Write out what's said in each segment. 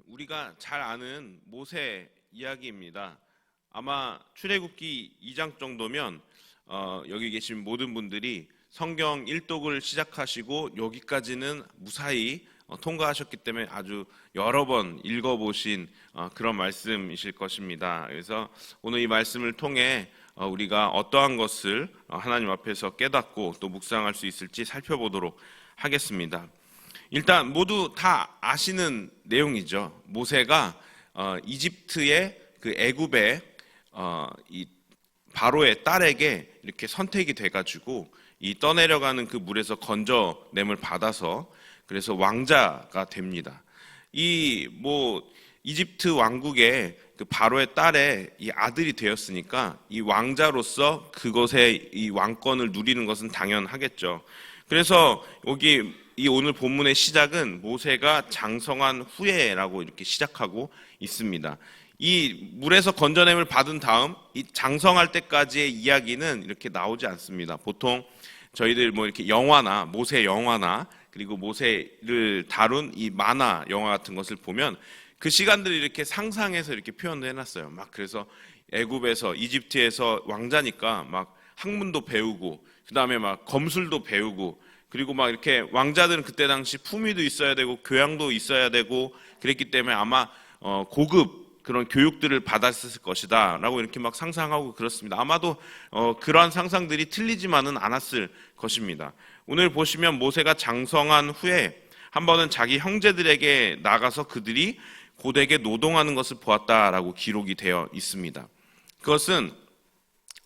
우리가 잘 아는 모세 이야기입니다. 아마 출애굽기 2장 정도면 여기 계신 모든 분들이 성경 1독을 시작하시고 여기까지는 무사히 통과하셨기 때문에 아주 여러 번 읽어보신 그런 말씀이실 것입니다. 그래서 오늘 이 말씀을 통해 우리가 어떠한 것을 하나님 앞에서 깨닫고 또 묵상할 수 있을지 살펴보도록 하겠습니다. 일단 모두 다 아시는 내용이죠. 모세가 이집트의 그 애굽의 이 바로의 딸에게 이렇게 선택이 돼가지고 이 떠내려가는 그 물에서 건져냄을 받아서 그래서 왕자가 됩니다. 이집트 왕국의 그 바로의 딸의 이 아들이 되었으니까 이 왕자로서 그것의 이 왕권을 누리는 것은 당연하겠죠. 그래서 여기 이 오늘 본문의 시작은 모세가 장성한 후에라고 이렇게 시작하고 있습니다. 이 물에서 건져냄을 받은 다음 이 장성할 때까지의 이야기는 이렇게 나오지 않습니다. 보통 저희들 이렇게 영화나 모세 영화나 그리고 모세를 다룬 이 만화 영화 같은 것을 보면 그 시간들을 이렇게 상상해서 이렇게 표현을 해놨어요. 막 그래서 애굽에서 이집트에서 왕자니까 막 학문도 배우고 그 다음에 막 검술도 배우고 그리고 막 이렇게 왕자들은 그때 당시 품위도 있어야 되고 교양도 있어야 되고 그랬기 때문에 아마 고급 그런 교육들을 받았을 것이다 라고 이렇게 막 상상하고 그렇습니다. 아마도 그러한 상상들이 틀리지만은 않았을 것입니다. 오늘 보시면 모세가 장성한 후에 한 번은 자기 형제들에게 나가서 그들이 고되게 노동하는 것을 보았다라고 기록이 되어 있습니다. 그것은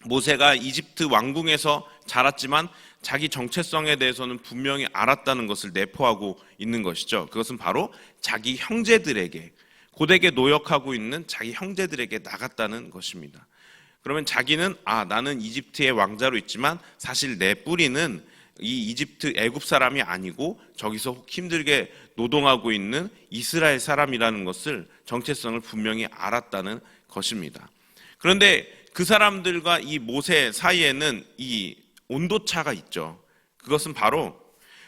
모세가 이집트 왕궁에서 자랐지만 자기 정체성에 대해서는 분명히 알았다는 것을 내포하고 있는 것이죠. 그것은 바로 자기 형제들에게 고되게 노역하고 있는 자기 형제들에게 나갔다는 것입니다. 그러면 자기는 나는 이집트의 왕자로 있지만 사실 내 뿌리는 이 이집트 애굽 사람이 아니고 저기서 힘들게 노동하고 있는 이스라엘 사람이라는 것을 정체성을 분명히 알았다는 것입니다. 그런데 그 사람들과 이 모세 사이에는 이 온도차가 있죠. 그것은 바로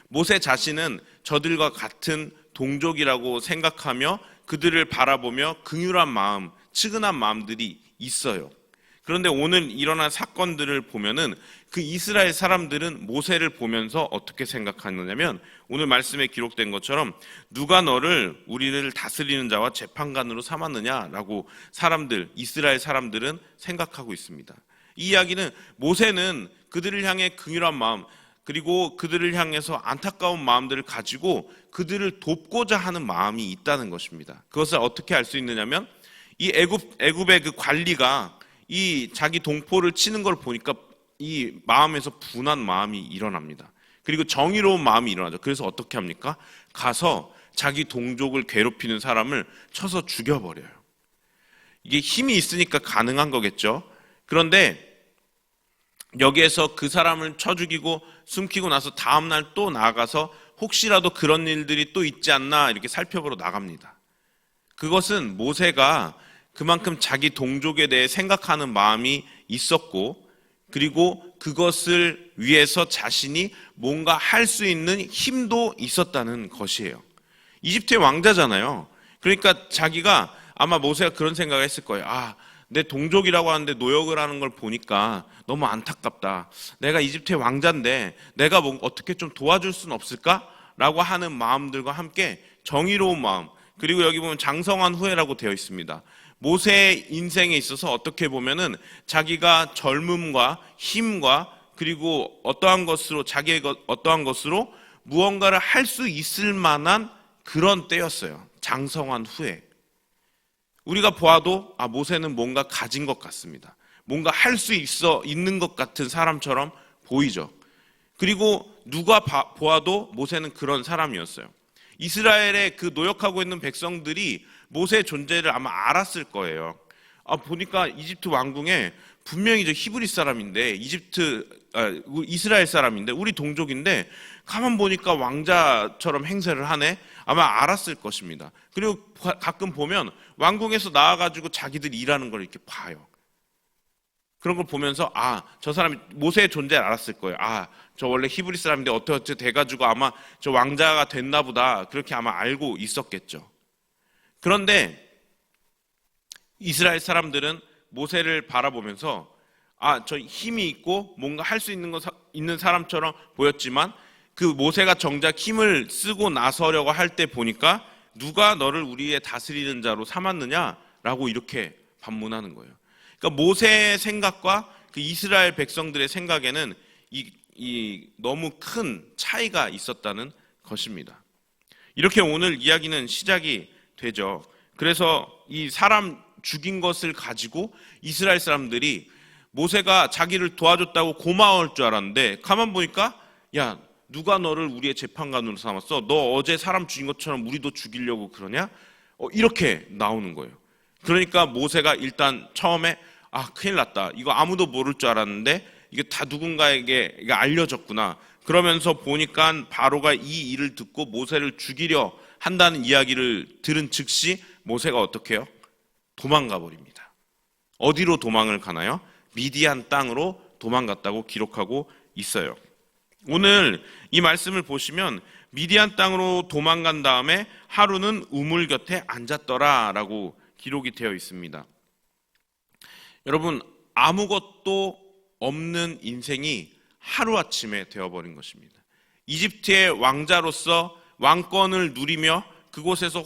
모세 자신은 저들과 같은 동족이라고 생각하며 그들을 바라보며 긍휼한 마음, 측은한 마음들이 있어요. 그런데 오늘 일어난 사건들을 보면은 그 이스라엘 사람들은 모세를 보면서 어떻게 생각하느냐면 오늘 말씀에 기록된 것처럼 누가 너를 우리를 다스리는 자와 재판관으로 삼았느냐라고 이스라엘 사람들은 생각하고 있습니다. 이 이야기는 모세는 그들을 향해 긍휼한 마음 그리고 그들을 향해서 안타까운 마음들을 가지고 그들을 돕고자 하는 마음이 있다는 것입니다. 그것을 어떻게 알 수 있느냐면 이 애굽의 그 관리가 이 자기 동포를 치는 걸 보니까 이 마음에서 분한 마음이 일어납니다. 그리고 정의로운 마음이 일어나죠. 그래서 어떻게 합니까? 가서 자기 동족을 괴롭히는 사람을 쳐서 죽여버려요. 이게 힘이 있으니까 가능한 거겠죠. 그런데 여기에서 그 사람을 쳐 죽이고 숨기고 나서 다음날 또 나가서 혹시라도 그런 일들이 또 있지 않나 이렇게 살펴보러 나갑니다. 그것은 모세가 그만큼 자기 동족에 대해 생각하는 마음이 있었고 그리고 그것을 위해서 자신이 뭔가 할 수 있는 힘도 있었다는 것이에요. 이집트의 왕자잖아요. 그러니까 자기가 아마 모세가 그런 생각을 했을 거예요. 내 동족이라고 하는데 노역을 하는 걸 보니까 너무 안타깝다. 내가 이집트의 왕자인데 내가 어떻게 좀 도와줄 수는 없을까? 라고 하는 마음들과 함께 정의로운 마음 그리고 여기 보면 장성한 후에라고 되어 있습니다. 모세의 인생에 있어서 어떻게 보면은 자기가 젊음과 힘과 그리고 자기의 어떠한 것으로 무언가를 할 수 있을 만한 그런 때였어요. 장성한 후에. 우리가 보아도 모세는 뭔가 가진 것 같습니다. 뭔가 할 수 있는 것 같은 사람처럼 보이죠. 그리고 누가 보아도 모세는 그런 사람이었어요. 이스라엘의 그 노역하고 있는 백성들이 모세의 존재를 아마 알았을 거예요. 보니까 이집트 왕궁에 분명히 저 히브리 사람인데 이스라엘 사람인데 우리 동족인데 가만 보니까 왕자처럼 행세를 하네. 아마 알았을 것입니다. 그리고 가끔 보면 왕궁에서 나와가지고 자기들 일하는 걸 이렇게 봐요. 그런 걸 보면서 저 사람이 모세의 존재를 알았을 거예요. 저 원래 히브리 사람인데 어떻게 돼가지고 아마 저 왕자가 됐나 보다 그렇게 아마 알고 있었겠죠. 그런데 이스라엘 사람들은 모세를 바라보면서 저 힘이 있고 뭔가 할 수 있는 사람처럼 보였지만 그 모세가 정작 힘을 쓰고 나서려고 할 때 보니까 누가 너를 우리의 다스리는 자로 삼았느냐라고 이렇게 반문하는 거예요. 그러니까 모세의 생각과 그 이스라엘 백성들의 생각에는 이 너무 큰 차이가 있었다는 것입니다. 이렇게 오늘 이야기는 시작이 되죠. 그래서 이 사람 죽인 것을 가지고 이스라엘 사람들이 모세가 자기를 도와줬다고 고마울 줄 알았는데 가만 보니까 야, 누가 너를 우리의 재판관으로 삼았어? 너 어제 사람 죽인 것처럼 우리도 죽이려고 그러냐? 이렇게 나오는 거예요. 그러니까 모세가 일단 처음에 큰일 났다. 이거 아무도 모를 줄 알았는데 이게 다 누군가에게 이게 알려졌구나. 그러면서 보니까 바로가 이 일을 듣고 모세를 죽이려 한다는 이야기를 들은 즉시 모세가 어떻게 해요? 도망가 버립니다. 어디로 도망을 가나요? 미디안 땅으로 도망갔다고 기록하고 있어요. 오늘 이 말씀을 보시면 미디안 땅으로 도망간 다음에 하루는 우물 곁에 앉았더라라고 기록이 되어 있습니다. 여러분, 아무것도 없는 인생이 하루아침에 되어버린 것입니다. 이집트의 왕자로서 왕권을 누리며 그곳에서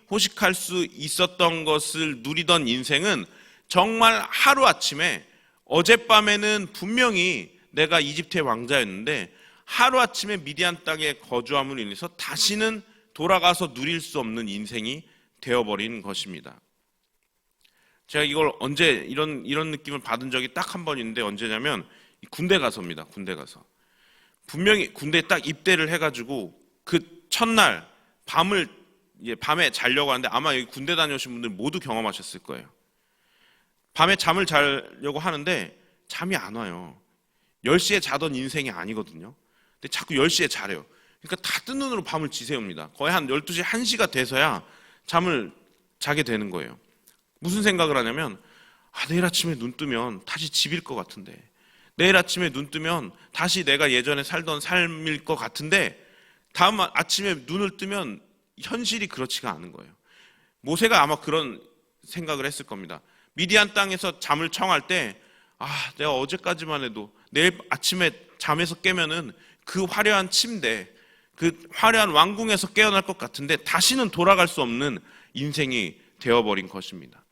호식할 수 있었던 것을 누리던 인생은 정말 하루아침에, 어젯밤에는 분명히 내가 이집트의 왕자였는데 하루아침에 미디안 땅에 거주함으로 인해서 다시는 돌아가서 누릴 수 없는 인생이 되어버린 것입니다. 제가 이걸 언제 이런 느낌을 받은 적이 딱 한 번 있는데 언제냐면 군대 가서입니다. 군대 가서 분명히 군대에 딱 입대를 해가지고 그 첫날 밤에 자려고 하는데 아마 여기 군대 다녀오신 분들 모두 경험하셨을 거예요. 밤에 잠을 자려고 하는데 잠이 안 와요. 10시에 자던 인생이 아니거든요. 근데 자꾸 10시에 자래요. 그러니까 다 뜬 눈으로 밤을 지새웁니다. 거의 한 12시, 1시가 돼서야 잠을 자게 되는 거예요. 무슨 생각을 하냐면 내일 아침에 눈 뜨면 다시 집일 것 같은데, 내일 아침에 눈 뜨면 다시 내가 예전에 살던 삶일 것 같은데, 다음 아침에 눈을 뜨면 현실이 그렇지가 않은 거예요. 모세가 아마 그런 생각을 했을 겁니다. 미디안 땅에서 잠을 청할 때 내가 어제까지만 해도 내일 아침에 잠에서 깨면은 그 화려한 침대, 그 화려한 왕궁에서 깨어날 것 같은데 다시는 돌아갈 수 없는 인생이 되어버린 것입니다.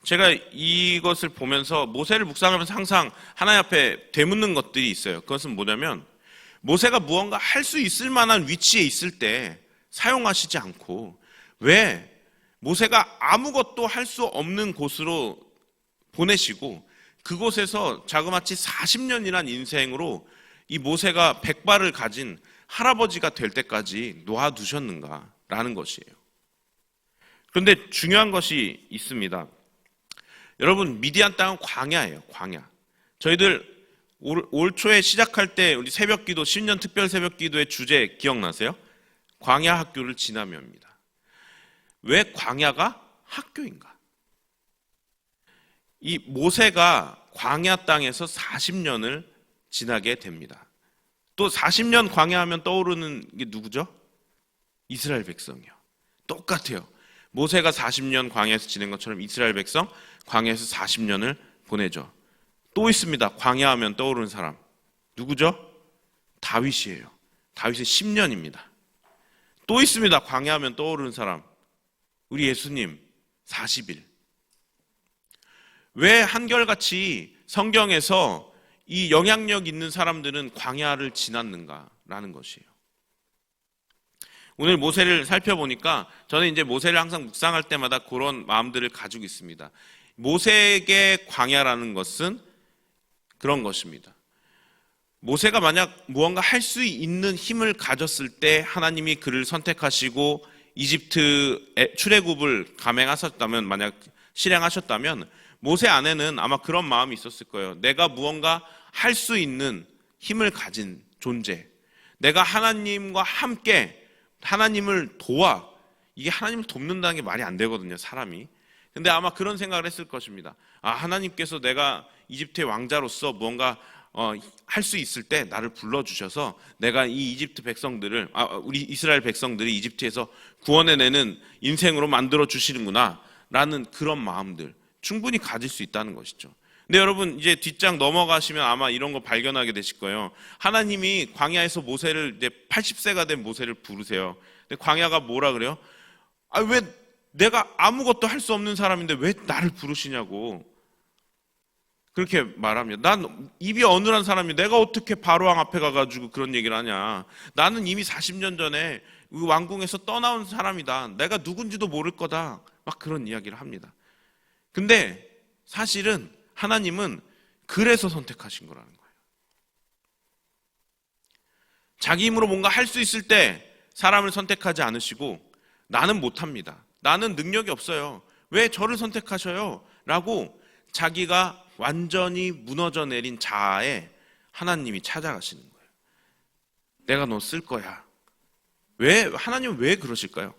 제가 이것을 보면서 모세를 묵상하면서 항상 하나님 앞에 되묻는 것들이 있어요. 그것은 뭐냐면 모세가 무언가 할 수 있을 만한 위치에 있을 때 사용하시지 않고 왜 모세가 아무것도 할 수 없는 곳으로 보내시고 그곳에서 자그마치 40년이란 인생으로 이 모세가 백발을 가진 할아버지가 될 때까지 놓아두셨는가라는 것이에요. 그런데 중요한 것이 있습니다. 여러분, 미디안 땅은 광야예요. 광야. 저희들 올 초에 시작할 때 우리 새벽기도, 신년 특별 새벽기도의 주제 기억나세요? 광야 학교를 지나며입니다. 왜 광야가 학교인가? 이 모세가 광야 땅에서 40년을 지나게 됩니다. 또 40년 광야하면 떠오르는 게 누구죠? 이스라엘 백성이요. 똑같아요. 모세가 40년 광야에서 지낸 것처럼 이스라엘 백성 광야에서 40년을 보내죠. 또 있습니다. 광야하면 떠오르는 사람. 누구죠? 다윗이에요. 다윗의 10년입니다. 또 있습니다. 광야하면 떠오르는 사람. 우리 예수님 40일. 왜 한결같이 성경에서 이 영향력 있는 사람들은 광야를 지났는가라는 것이에요. 오늘 모세를 살펴보니까 저는 이제 모세를 항상 묵상할 때마다 그런 마음들을 가지고 있습니다. 모세에게 광야라는 것은 그런 것입니다. 모세가 만약 무언가 할 수 있는 힘을 가졌을 때 하나님이 그를 선택하시고 이집트 출애굽을 감행하셨다면, 만약 실행하셨다면 모세 안에는 아마 그런 마음이 있었을 거예요. 내가 무언가 할 수 있는 힘을 가진 존재, 내가 하나님과 함께 하나님을 도와, 이게 하나님을 돕는다는 게 말이 안 되거든요, 사람이. 근데 아마 그런 생각을 했을 것입니다. 하나님께서 내가 이집트의 왕자로서 무언가 할 수 있을 때 나를 불러주셔서 내가 이 이집트 백성들을 우리 이스라엘 백성들이 이집트에서 구원해내는 인생으로 만들어 주시는구나 라는 그런 마음들 충분히 가질 수 있다는 것이죠. 근데 여러분 이제 뒷장 넘어가시면 아마 이런 거 발견하게 되실 거예요. 하나님이 광야에서 모세를 이제 80세가 된 모세를 부르세요. 근데 광야가 뭐라 그래요? 왜 내가 아무것도 할 수 없는 사람인데 왜 나를 부르시냐고 그렇게 말합니다. 난 입이 어눌한 사람이 내가 어떻게 바로왕 앞에 가가지고 그런 얘기를 하냐. 나는 이미 40년 전에 왕궁에서 떠나온 사람이다. 내가 누군지도 모를 거다. 막 그런 이야기를 합니다. 근데 사실은 하나님은 그래서 선택하신 거라는 거예요. 자기 힘으로 뭔가 할 수 있을 때 사람을 선택하지 않으시고 나는 못합니다. 나는 능력이 없어요. 왜 저를 선택하셔요? 라고 자기가 완전히 무너져 내린 자아에 하나님이 찾아가시는 거예요. 내가 너 쓸 거야. 하나님은 왜 그러실까요?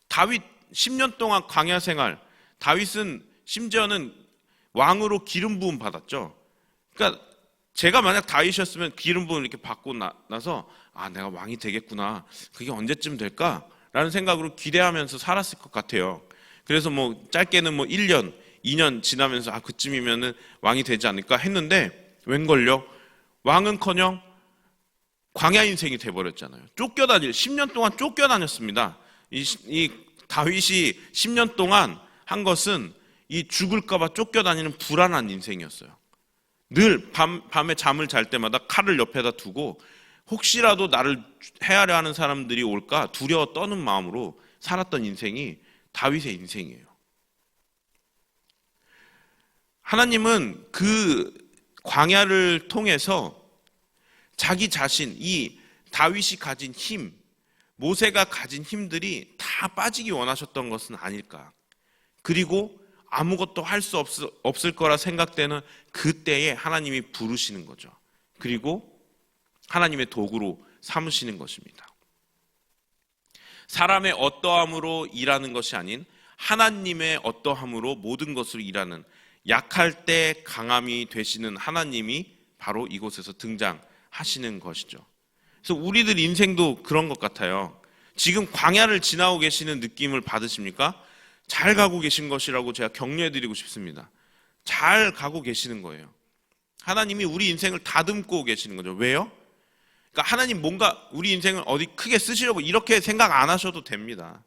다윗 10년 동안 광야 생활, 다윗은 심지어는 왕으로 기름 부음 받았죠. 그러니까 제가 만약 다윗이었으면 기름 부음 이렇게 받고 나서 내가 왕이 되겠구나. 그게 언제쯤 될까? 라는 생각으로 기대하면서 살았을 것 같아요. 그래서 짧게는 1년, 2년 지나면서 그쯤이면은 왕이 되지 않을까 했는데 웬걸요? 왕은커녕 광야 인생이 돼버렸잖아요. 10년 동안 쫓겨다녔습니다. 이 다윗이 10년 동안 한 것은 이 죽을까봐 쫓겨다니는 불안한 인생이었어요. 늘 밤에 잠을 잘 때마다 칼을 옆에다 두고 혹시라도 나를 해하려 하는 사람들이 올까 두려워 떠는 마음으로 살았던 인생이 다윗의 인생이에요. 하나님은 그 광야를 통해서 자기 자신, 이 다윗이 가진 힘, 모세가 가진 힘들이 다 빠지기 원하셨던 것은 아닐까. 그리고 아무것도 할 수 없을 거라 생각되는 그때에 하나님이 부르시는 거죠. 그리고 하나님의 도구로 삼으시는 것입니다. 사람의 어떠함으로 일하는 것이 아닌 하나님의 어떠함으로 모든 것을 일하는 약할 때 강함이 되시는 하나님이 바로 이곳에서 등장하시는 것이죠. 그래서 우리들 인생도 그런 것 같아요. 지금 광야를 지나고 계시는 느낌을 받으십니까? 잘 가고 계신 것이라고 제가 격려해드리고 싶습니다. 잘 가고 계시는 거예요. 하나님이 우리 인생을 다듬고 계시는 거죠. 왜요? 그러니까 하나님 뭔가 우리 인생을 어디 크게 쓰시려고 이렇게 생각 안 하셔도 됩니다.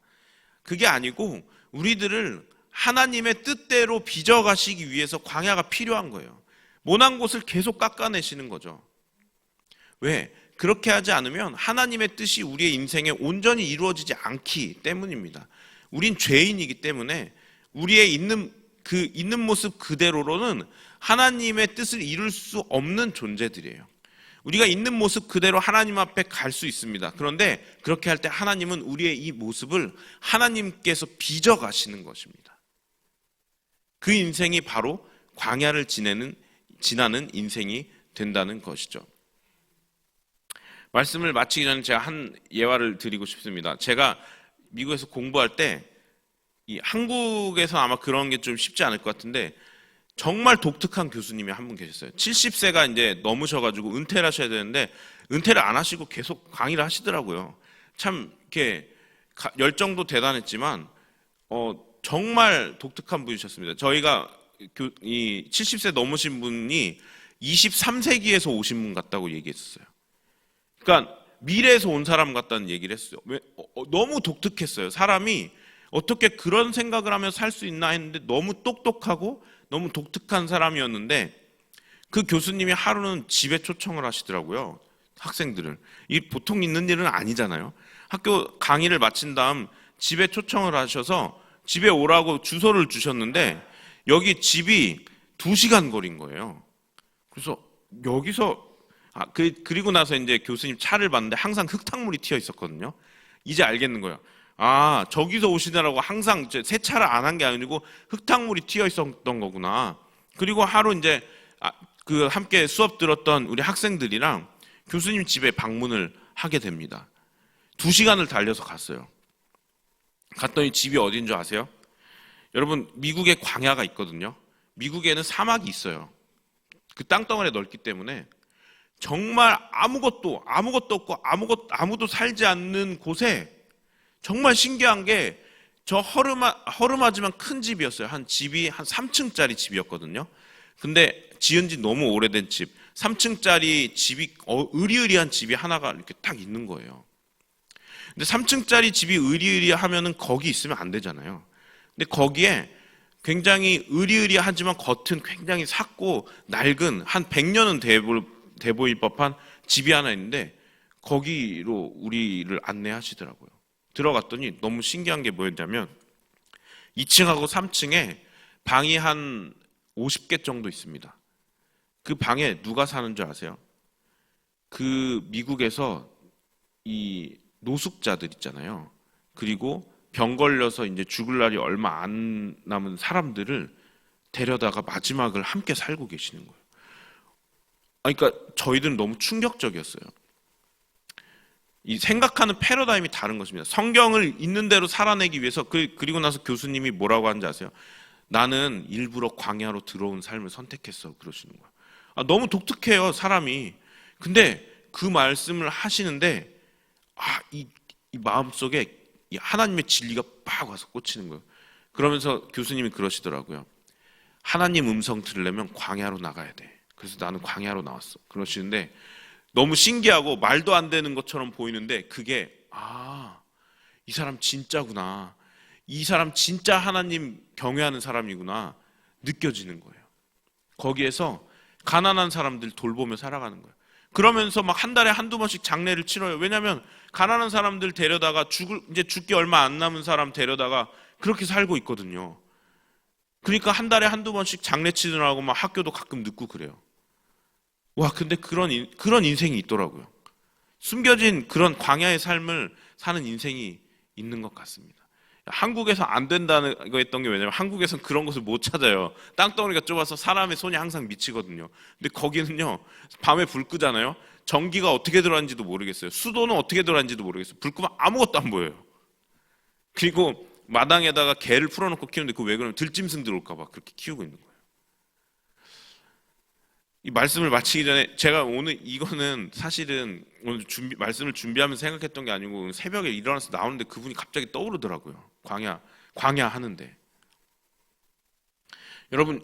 그게 아니고 우리들을 하나님의 뜻대로 빚어가시기 위해서 광야가 필요한 거예요. 모난 곳을 계속 깎아내시는 거죠. 왜? 그렇게 하지 않으면 하나님의 뜻이 우리의 인생에 온전히 이루어지지 않기 때문입니다. 우린 죄인이기 때문에 우리의 있는 모습 그대로로는 하나님의 뜻을 이룰 수 없는 존재들이에요. 우리가 있는 모습 그대로 하나님 앞에 갈 수 있습니다. 그런데 그렇게 할 때 하나님은 우리의 이 모습을 하나님께서 빚어 가시는 것입니다. 그 인생이 바로 광야를 지나는 인생이 된다는 것이죠. 말씀을 마치기 전에 제가 한 예화를 드리고 싶습니다. 제가 미국에서 공부할 때 이 한국에서 아마 그런 게 좀 쉽지 않을 것 같은데 정말 독특한 교수님이 한 분 계셨어요. 70세가 이제 넘으셔가지고 은퇴를 하셔야 되는데 은퇴를 안 하시고 계속 강의를 하시더라고요. 참 이렇게 열정도 대단했지만 정말 독특한 분이셨습니다. 저희가 이 70세 넘으신 분이 23세기에서 오신 분 같다고 얘기했었어요. 그러니까 미래에서 온 사람 같다는 얘기를 했어요. 너무 독특했어요. 사람이 어떻게 그런 생각을 하면서 살 수 있나 했는데 너무 똑똑하고 너무 독특한 사람이었는데 그 교수님이 하루는 집에 초청을 하시더라고요. 학생들을. 이 보통 있는 일은 아니잖아요. 학교 강의를 마친 다음 집에 초청을 하셔서 집에 오라고 주소를 주셨는데 여기 집이 2시간 거리인 거예요. 그래서 여기서 그리고 나서 이제 교수님 차를 봤는데 항상 흙탕물이 튀어 있었거든요. 이제 알겠는 거예요. 저기서 오시느라고 항상 세차를 안 한 게 아니고 흙탕물이 튀어 있었던 거구나. 그리고 하루 이제 그 함께 수업 들었던 우리 학생들이랑 교수님 집에 방문을 하게 됩니다. 2시간을 달려서 갔어요. 갔더니 집이 어딘 줄 아세요? 여러분, 미국에 광야가 있거든요. 미국에는 사막이 있어요. 그 땅덩어리 넓기 때문에 정말 아무것도 없고 아무도 살지 않는 곳에 정말 신기한 게 저 허름하지만 큰 집이었어요. 집이 한 3층짜리 집이었거든요. 근데 지은 지 너무 오래된 집, 3층짜리 집이 으리으리한 집이 하나가 이렇게 딱 있는 거예요. 근데 3층짜리 집이 으리으리하면은 거기 있으면 안 되잖아요. 근데 거기에 굉장히 으리으리하지만 겉은 굉장히 삭고 낡은 한 100년은 돼 보일 법한 집이 하나 있는데 거기로 우리를 안내하시더라고요. 들어갔더니 너무 신기한 게 뭐였냐면 2층하고 3층에 방이 한 50개 정도 있습니다. 그 방에 누가 사는 줄 아세요? 그 미국에서 이 노숙자들 있잖아요. 그리고 병 걸려서 이제 죽을 날이 얼마 안 남은 사람들을 데려다가 마지막을 함께 살고 계시는 거예요. 그러니까 저희들은 너무 충격적이었어요. 이 생각하는 패러다임이 다른 것입니다. 성경을 있는 대로 살아내기 위해서 그리고 나서 교수님이 뭐라고 하는지 아세요? 나는 일부러 광야로 들어온 삶을 선택했어 그러시는 거예요. 너무 독특해요 사람이. 근데 그 말씀을 하시는데 이 마음속에 이 하나님의 진리가 빡 와서 꽂히는 거예요. 그러면서 교수님이 그러시더라고요. 하나님 음성 들으려면 광야로 나가야 돼. 그래서 나는 광야로 나왔어. 그러시는데 너무 신기하고 말도 안 되는 것처럼 보이는데 그게 이 사람 진짜구나. 이 사람 진짜 하나님 경외하는 사람이구나 느껴지는 거예요. 거기에서 가난한 사람들 돌보며 살아가는 거예요. 그러면서 막 한 달에 한두 번씩 장례를 치러요. 왜냐하면 가난한 사람들 데려다가 이제 죽기 얼마 안 남은 사람 데려다가 그렇게 살고 있거든요. 그러니까 한 달에 한두 번씩 장례 치느라고 막 학교도 가끔 늦고 그래요. 근데 그런 인생이 있더라고요. 숨겨진 그런 광야의 삶을 사는 인생이 있는 것 같습니다. 한국에서 안 된다는 거 했던 게 왜냐면 한국에서는 그런 것을 못 찾아요. 땅덩어리가 좁아서 사람의 손이 항상 미치거든요. 근데 거기는요, 밤에 불 끄잖아요. 전기가 어떻게 들어왔는지도 모르겠어요. 수도는 어떻게 들어왔는지도 모르겠어요. 불 끄면 아무것도 안 보여요. 그리고 마당에다가 개를 풀어놓고 키우는데 그 왜 그러면 들짐승 들어올까봐 그렇게 키우고 있는 거예요. 이 말씀을 마치기 전에 제가 오늘 이거는 사실은 오늘 말씀을 준비하면서 생각했던 게 아니고 새벽에 일어나서 나오는데 그분이 갑자기 떠오르더라고요. 광야 하는데. 여러분,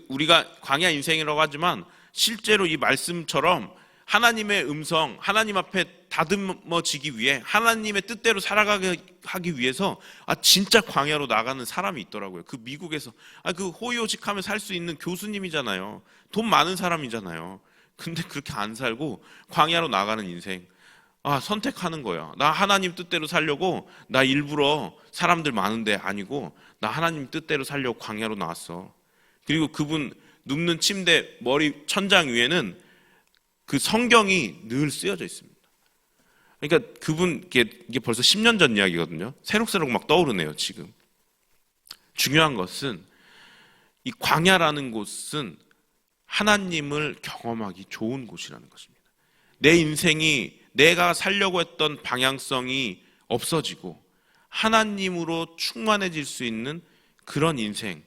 우리가 광야 인생이라고 하지만 실제로 이 말씀처럼 하나님의 음성, 하나님 앞에 다듬어지기 위해 하나님의 뜻대로 살아가게 하기 위해서 진짜 광야로 나가는 사람이 있더라고요. 그 미국에서 그 호의호식하며 살 수 있는 교수님이잖아요. 돈 많은 사람이잖아요. 근데 그렇게 안 살고 광야로 나가는 인생. 선택하는 거야. 나 하나님 뜻대로 살려고 나 일부러 사람들 많은데 아니고 나 하나님 뜻대로 살려고 광야로 나왔어. 그리고 그분 눕는 침대 머리 천장 위에는 그 성경이 늘 쓰여져 있습니다. 그러니까 그분 이게 벌써 10년 전 이야기거든요. 새록새록 막 떠오르네요, 지금. 중요한 것은 이 광야라는 곳은 하나님을 경험하기 좋은 곳이라는 것입니다. 내 인생이 내가 살려고 했던 방향성이 없어지고 하나님으로 충만해질 수 있는 그런 인생.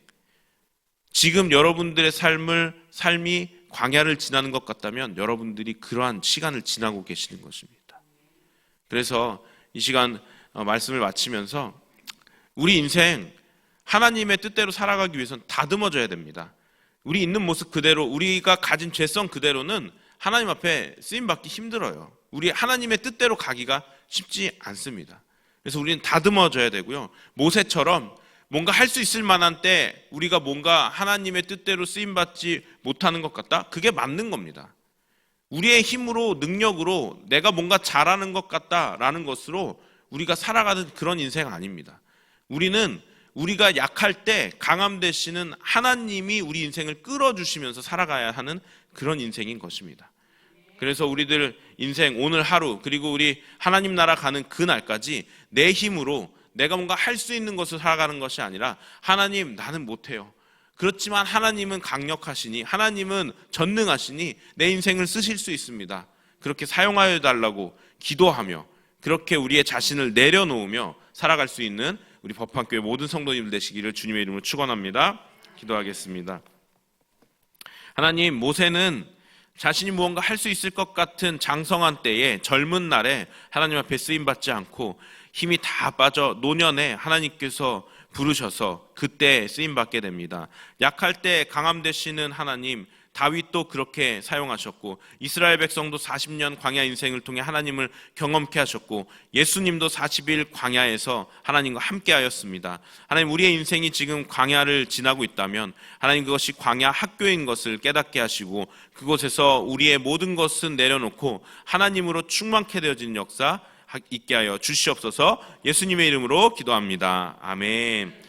지금 여러분들의 삶이 광야를 지나는 것 같다면 여러분들이 그러한 시간을 지나고 계시는 것입니다. 그래서 이 시간 말씀을 마치면서 우리 인생 하나님의 뜻대로 살아가기 위해서는 다듬어져야 됩니다. 우리 있는 모습 그대로, 우리가 가진 죄성 그대로는 하나님 앞에 쓰임받기 힘들어요. 우리 하나님의 뜻대로 가기가 쉽지 않습니다. 그래서 우리는 다듬어져야 되고요. 모세처럼 뭔가 할 수 있을 만한 때 우리가 뭔가 하나님의 뜻대로 쓰임받지 못하는 것 같다? 그게 맞는 겁니다. 우리의 힘으로, 능력으로 내가 뭔가 잘하는 것 같다라는 것으로 우리가 살아가는 그런 인생 아닙니다. 우리는 우리가 약할 때 강함 되시는 하나님이 우리 인생을 끌어주시면서 살아가야 하는 그런 인생인 것입니다. 그래서 우리들 인생 오늘 하루 그리고 우리 하나님 나라 가는 그날까지 내 힘으로 내가 뭔가 할 수 있는 것을 살아가는 것이 아니라 하나님 나는 못해요. 그렇지만 하나님은 강력하시니 하나님은 전능하시니 내 인생을 쓰실 수 있습니다. 그렇게 사용하여 달라고 기도하며 그렇게 우리의 자신을 내려놓으며 살아갈 수 있는 우리 법한교회 모든 성도님들 되시기를 주님의 이름으로 축원합니다. 기도하겠습니다. 하나님, 모세는 자신이 무언가 할 수 있을 것 같은 장성한 때에, 젊은 날에 하나님 앞에 쓰임받지 않고 힘이 다 빠져 노년에 하나님께서 부르셔서 그때 쓰임받게 됩니다. 약할 때 강함 되시는 하나님, 다윗도 그렇게 사용하셨고, 이스라엘 백성도 40년 광야 인생을 통해 하나님을 경험케 하셨고, 예수님도 40일 광야에서 하나님과 함께 하였습니다. 하나님, 우리의 인생이 지금 광야를 지나고 있다면 하나님, 그것이 광야 학교인 것을 깨닫게 하시고, 그곳에서 우리의 모든 것은 내려놓고 하나님으로 충만케 되어지는 역사 있게 하여 주시옵소서. 예수님의 이름으로 기도합니다. 아멘.